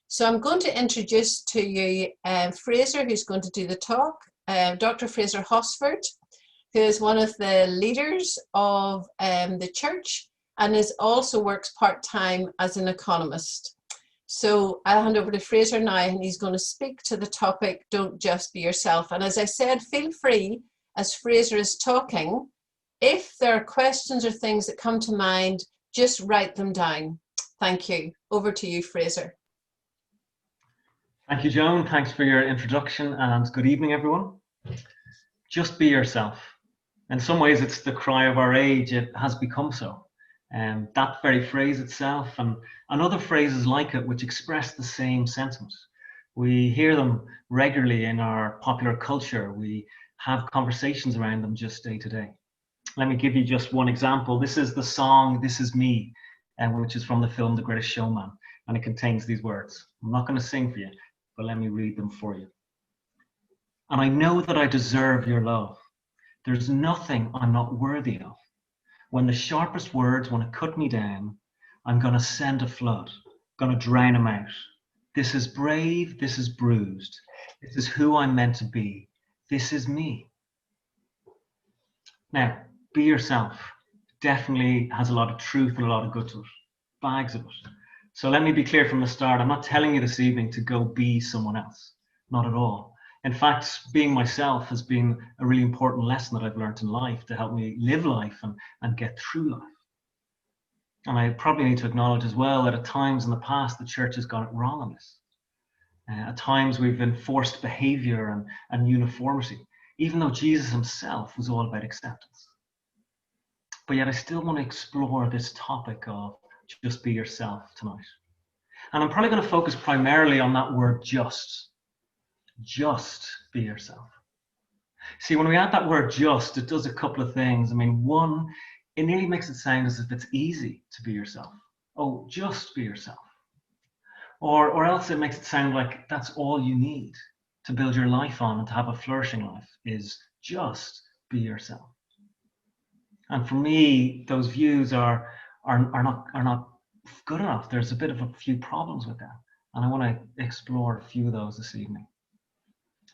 So I'm going to introduce to you Fraser, who's going to do the talk, Dr. Fraser Hosford, who is one of the leaders of the church and also works part-time as an economist. So I'll hand over to Fraser now, and he's going to speak to the topic, Don't Just Be Yourself. And as I said, feel free, as Fraser is talking, if there are questions or things that come to mind, just write them down. Thank you. Over to you, Fraser. Thank you, Joan. Thanks for your introduction, and good evening, everyone. Just be yourself. In some ways, it's the cry of our age. It has become so. And that very phrase itself and other phrases like it which express the same sentiment. We hear them regularly in our popular culture. We have conversations around them just day to day. Let me give you just one example. This is the song This Is Me, which is from the film The Greatest Showman, and it contains these words. I'm not going to sing for you, but let me read them for you. And I know that I deserve your love. There's nothing I'm not worthy of. When the sharpest words want to cut me down, I'm going to send a flood, going to drown them out. This is brave, this is bruised. This is who I'm meant to be. This is me. Now, be yourself. Definitely has a lot of truth and a lot of good to it. Bags of it. So let me be clear from the start. I'm not telling you this evening to go be someone else. Not at all. In fact, being myself has been a really important lesson that I've learned in life to help me live life and get through life. And I probably need to acknowledge as well that at times in the past, the church has got it wrong on this. At times we've enforced behavior and uniformity, even though Jesus himself was all about acceptance. But yet I still want to explore this topic of just be yourself tonight. And I'm probably going to focus primarily on that word just. Just be yourself. See, when we add that word just, it does a couple of things. I mean, one, it nearly makes it sound as if it's easy to be yourself. Oh, just be yourself. Or else it makes it sound like that's all you need to build your life on and to have a flourishing life is just be yourself. And for me, those views are not good enough. There's a bit of a few problems with that. And I want to explore a few of those this evening.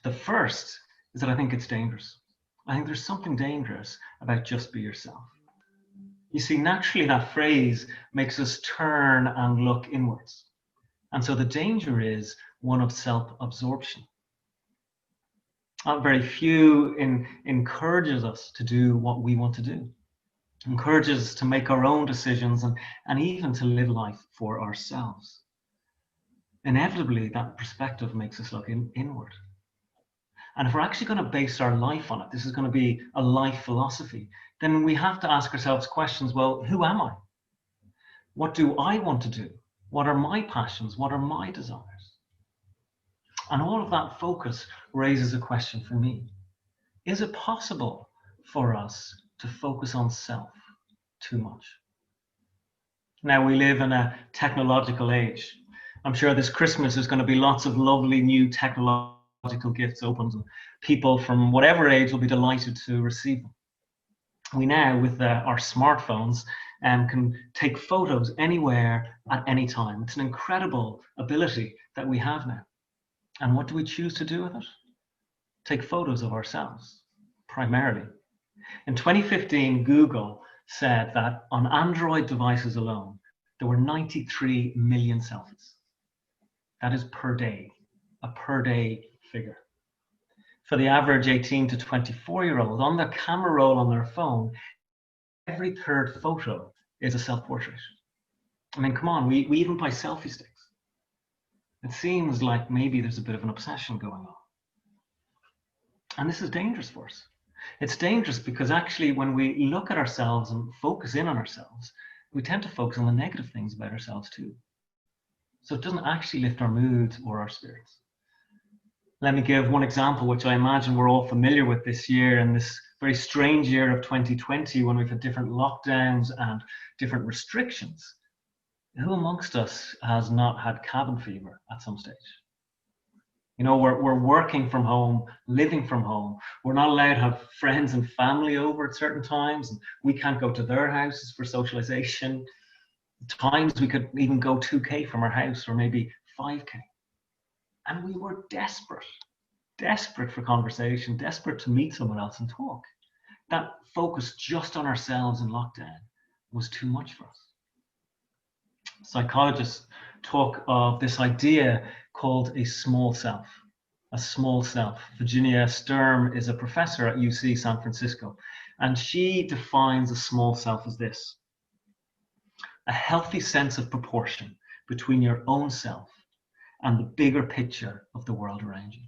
The first is that I think it's dangerous. I think there's something dangerous about just be yourself. You see, naturally that phrase makes us turn and look inwards. And so the danger is one of self-absorption. Very few encourages us to do what we want to do. Encourages us to make our own decisions and even to live life for ourselves. Inevitably, that perspective makes us look inward. And if we're actually going to base our life on it, this is going to be a life philosophy, then we have to ask ourselves questions. Well, who am I? What do I want to do? What are my passions? What are my desires? And all of that focus raises a question for me. Is it possible for us to focus on self too much? Now, we live in a technological age. I'm sure this Christmas there's going to be lots of lovely new technological gifts opened, and people from whatever age will be delighted to receive them. We now, with our smartphones, can take photos anywhere at any time. It's an incredible ability that we have now. And what do we choose to do with it? Take photos of ourselves, primarily. In 2015, Google said that on Android devices alone, there were 93 million selfies. That is per day, a per day figure. For the average 18 to 24-year-old, on their camera roll on their phone, every third photo is a self-portrait. I mean, come on, we even buy selfie sticks. It seems like maybe there's a bit of an obsession going on. And this is dangerous for us. It's dangerous because actually when we look at ourselves and focus in on ourselves, we tend to focus on the negative things about ourselves too. So it doesn't actually lift our moods or our spirits. Let me give one example, which I imagine we're all familiar with this year, in this very strange year of 2020, when we've had different lockdowns and different restrictions. Who amongst us has not had cabin fever at some stage? You know, we're working from home, living from home. We're not allowed to have friends and family over at certain times, and we can't go to their houses for socialization. Times we could even go 2K from our house, or maybe 5K. And we were desperate for conversation, desperate to meet someone else and talk. That focus just on ourselves in lockdown was too much for us. Psychologists talk of this idea called a small self. A small self. Virginia Sturm is a professor at UC San Francisco, and she defines a small self as this: a healthy sense of proportion between your own self and the bigger picture of the world around you.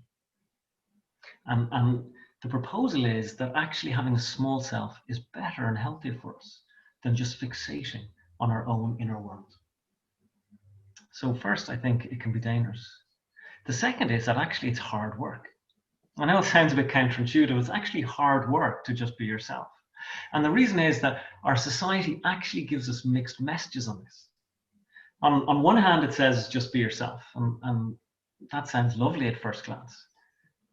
And the proposal is that actually having a small self is better and healthier for us than just fixating on our own inner world. So first, I think it can be dangerous. The second is that actually it's hard work. I know it sounds a bit counterintuitive. It's actually hard work to just be yourself. And the reason is that our society actually gives us mixed messages on this. On one hand, it says just be yourself, and that sounds lovely at first glance.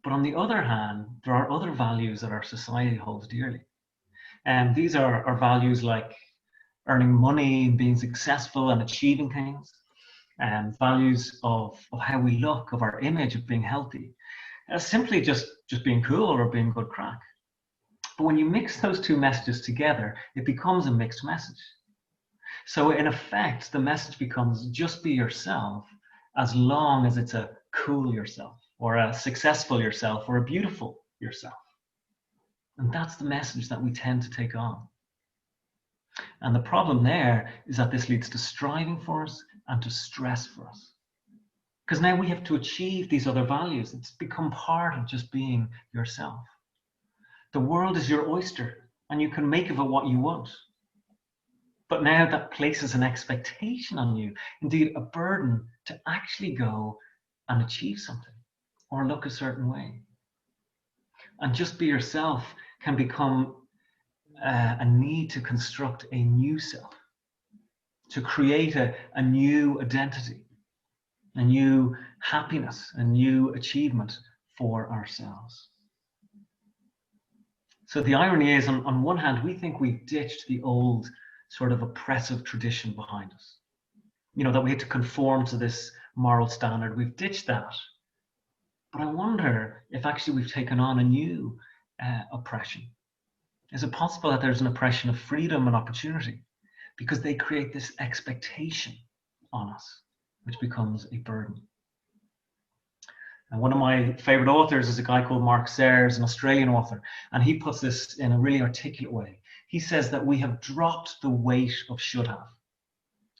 But on the other hand, there are other values that our society holds dearly. And these are values like earning money, being successful and achieving things, and values of how we look, of our image, of being healthy, simply just being cool or being good crack. But when you mix those two messages together, it becomes a mixed message. So in effect, the message becomes just be yourself, as long as it's a cool yourself, or a successful yourself, or a beautiful yourself. And that's the message that we tend to take on. And the problem there is that this leads to striving for us and to stress for us. Because now we have to achieve these other values. It's become part of just being yourself. The world is your oyster, and you can make of it what you want. But now that places an expectation on you, indeed a burden to actually go and achieve something or look a certain way. And just be yourself can become a need to construct a new self, to create a new identity, a new happiness, a new achievement for ourselves. So the irony is, on one hand, we think we've ditched the old sort of oppressive tradition behind us. You know, that we had to conform to this moral standard. We've ditched that. But I wonder if actually we've taken on a new oppression. Is it possible that there's an oppression of freedom and opportunity? Because they create this expectation on us, which becomes a burden. And one of my favorite authors is a guy called Mark Sayers, an Australian author, and he puts this in a really articulate way. He says that we have dropped the weight of should have.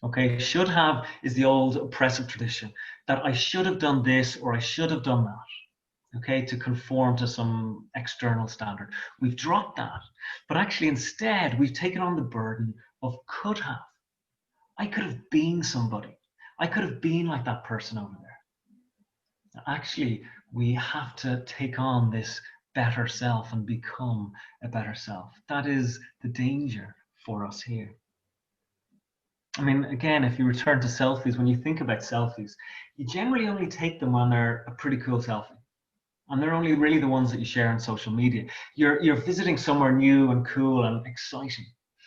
Okay, should have is the old oppressive tradition that I should have done this or I should have done that, okay, to conform to some external standard. We've dropped that, but actually instead we've taken on the burden of could have. I could have been somebody. I could have been like that person over there. Actually, we have to take on this better self and become a better self. That is the danger for us here. I mean, again, if you return to selfies, when you think about selfies, you generally only take them when they're a pretty cool selfie. And they're only really the ones that you share on social media. You're visiting somewhere new and cool and exciting.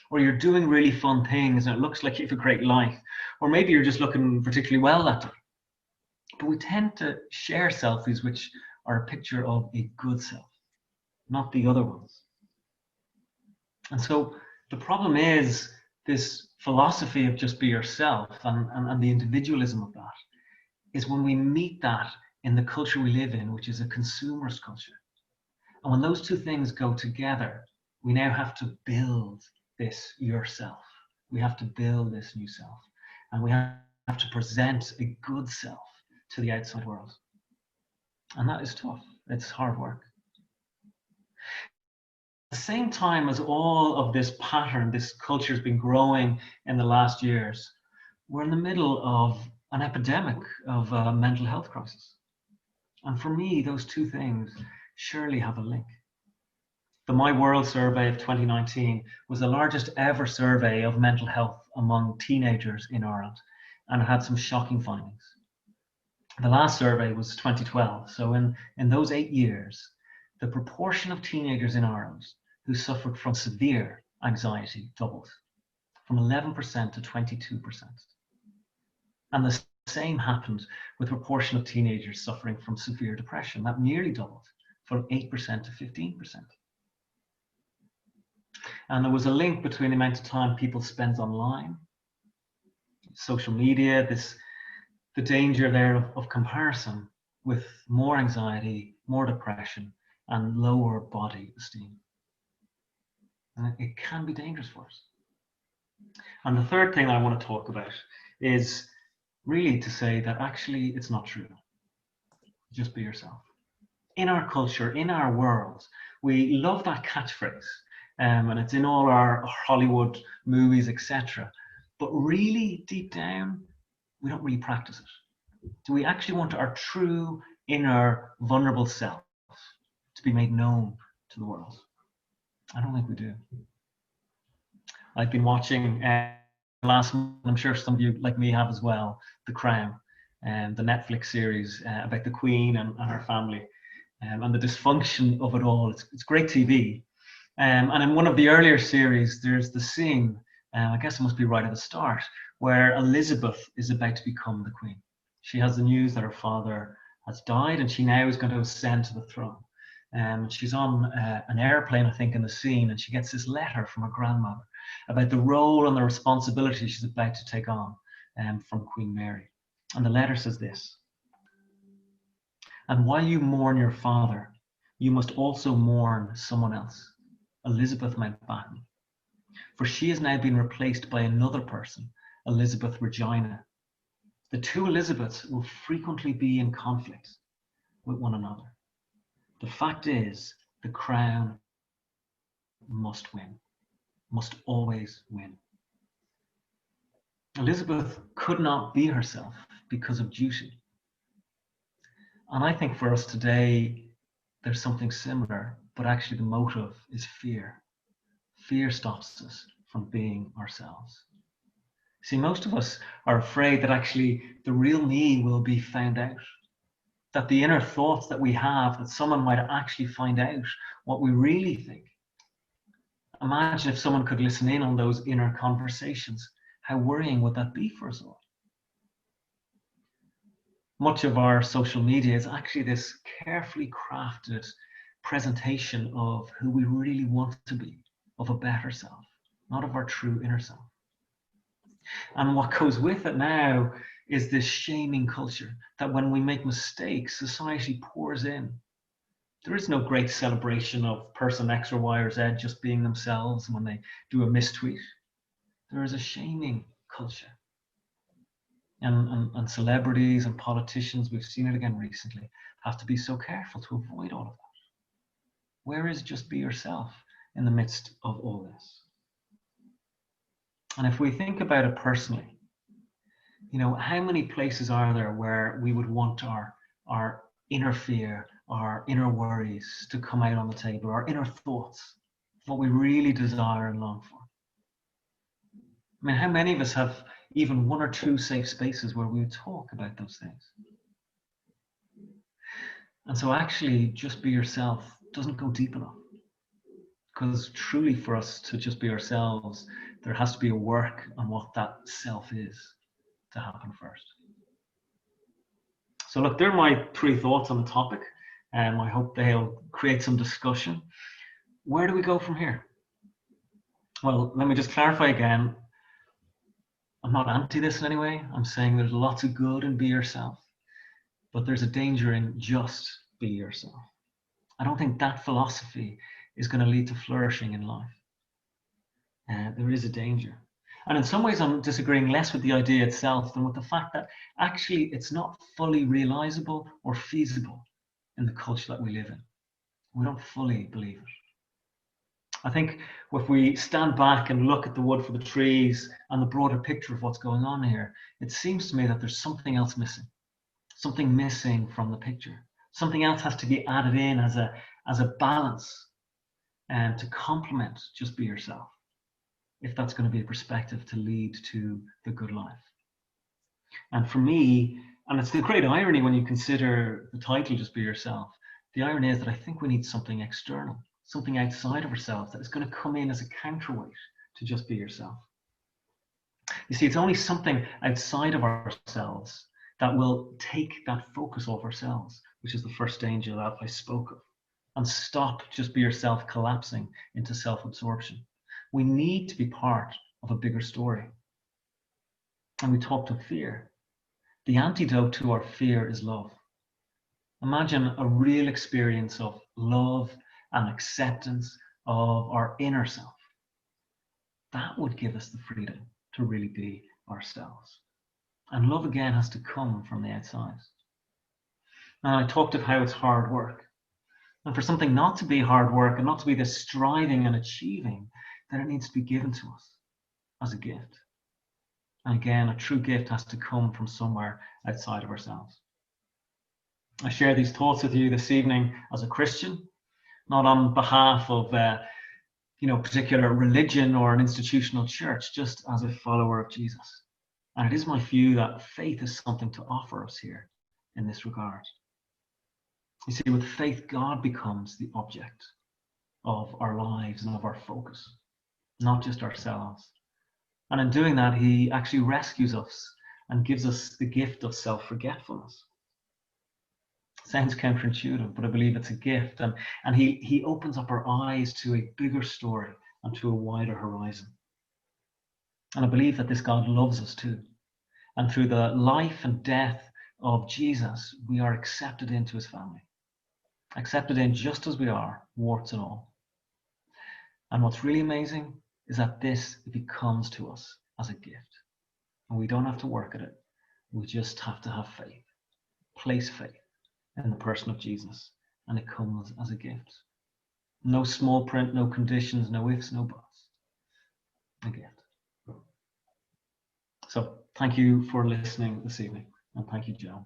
Or you're doing really fun things and it looks like you have a great life. Or maybe you're just looking particularly well that day. But we tend to share selfies which are a picture of a good self, not the other ones. And so the problem is this philosophy of just be yourself and the individualism of that is when we meet that in the culture we live in, which is a consumerist culture. And when those two things go together, we now have to build this yourself. We have to build this new self. And we have to present a good self to the outside world. And that is tough. It's hard work. At the same time as all of this pattern, this culture has been growing in the last years, we're in the middle of an epidemic of a mental health crisis. And for me, those two things surely have a link. The My World survey of 2019 was the largest ever survey of mental health among teenagers in Ireland, and it had some shocking findings. The last survey was 2012. So in those 8 years, the proportion of teenagers in Ireland who suffered from severe anxiety doubled. from 11% to 22%. And the same happened with a proportion of teenagers suffering from severe depression. That nearly doubled from 8% to 15%. And there was a link between the amount of time people spend online, social media, the danger there of comparison, with more anxiety, more depression, and lower body esteem. And it can be dangerous for us. And the third thing I want to talk about is really to say that actually it's not true. Just be yourself. In our culture, in our world, we love that catchphrase, and it's in all our Hollywood movies, etc. But really, deep down, we don't really practice it. Do we actually want our true, inner, vulnerable self to be made known to the world? I don't think we do. I've been watching last month, I'm sure some of you like me have as well, The Crown, and the Netflix series about the Queen and her family, and the dysfunction of it all. It's great TV. And in one of the earlier series, there's the scene, I guess it must be right at the start, where Elizabeth is about to become the Queen. She has the news that her father has died, and she now is going to ascend to the throne. She's on an airplane, I think, in the scene, and she gets this letter from her grandmother about the role and the responsibility she's about to take on from Queen Mary. And the letter says this: "And while you mourn your father, you must also mourn someone else, Elizabeth Mountbatten. For she has now been replaced by another person, Elizabeth Regina. The two Elizabeths will frequently be in conflict with one another. The fact is, the crown must win, must always win." Elizabeth could not be herself because of duty. And I think for us today, there's something similar, but actually the motive is fear. Fear stops us from being ourselves. See, most of us are afraid that actually the real me will be found out, that the inner thoughts that we have, that someone might actually find out what we really think. Imagine if someone could listen in on those inner conversations. How worrying would that be for us all? Much of our social media is actually this carefully crafted presentation of who we really want to be, of a better self, not of our true inner self. And what goes with it now is this shaming culture that when we make mistakes, society pours in. There is no great celebration of person X or Y or Z just being themselves when they do a mistweet. There is a shaming culture. And celebrities and politicians, we've seen it again recently, have to be so careful to avoid all of that. Where is just be yourself in the midst of all this? And if we think about it personally, how many places are there where we would want our inner fear, our inner worries to come out on the table, our inner thoughts, what we really desire and long for? I mean, how many of us have even one or two safe spaces where we would talk about those things? And so actually just be yourself doesn't go deep enough, because truly for us to just be ourselves, there has to be a work on what that self is to happen first. So look, they're my 3 thoughts on the topic, and I hope they'll create some discussion. Where do we go from here? Well, let me just clarify again. I'm not anti this in any way. I'm saying there's lots of good in be yourself, but there's a danger in just be yourself. I don't think that philosophy is going to lead to flourishing in life. There is a danger. And in some ways, I'm disagreeing less with the idea itself than with the fact that actually it's not fully realizable or feasible in the culture that we live in. We don't fully believe it. I think if we stand back and look at the wood for the trees and the broader picture of what's going on here, it seems to me that there's something else missing, something missing from the picture. Something else has to be added in as a balance and to complement just be yourself, if that's going to be a perspective to lead to the good life. And for me, and it's the great irony when you consider the title, Just Be Yourself, the irony is that I think we need something external, something outside of ourselves that is going to come in as a counterweight to just be yourself. You see, it's only something outside of ourselves that will take that focus off ourselves, which is the first danger that I spoke of, and stop just be yourself collapsing into self-absorption. We need to be part of a bigger story. And we talked of fear. The antidote to our fear is love. Imagine a real experience of love and acceptance of our inner self. That would give us the freedom to really be ourselves. And love again has to come from the outside. And I talked of how it's hard work. And for something not to be hard work and not to be this striving and achieving, then it needs to be given to us as a gift. And again, a true gift has to come from somewhere outside of ourselves. I share these thoughts with you this evening as a Christian, not on behalf of particular religion or an institutional church, just as a follower of Jesus. And it is my view that faith is something to offer us here in this regard. You see, with faith, God becomes the object of our lives and of our focus, not just ourselves. And in doing that, he actually rescues us and gives us the gift of self-forgetfulness. Sounds counterintuitive, but I believe it's a gift. And he opens up our eyes to a bigger story and to a wider horizon. And I believe that this God loves us too. And through the life and death of Jesus, we are accepted into his family. Accepted in just as we are, warts and all. And what's really amazing is that this becomes to us as a gift. And we don't have to work at it. We just have to have faith. Place faith in the person of Jesus. And it comes as a gift. No small print, no conditions, no ifs, no buts. A gift. So thank you for listening this evening. And thank you, Joe.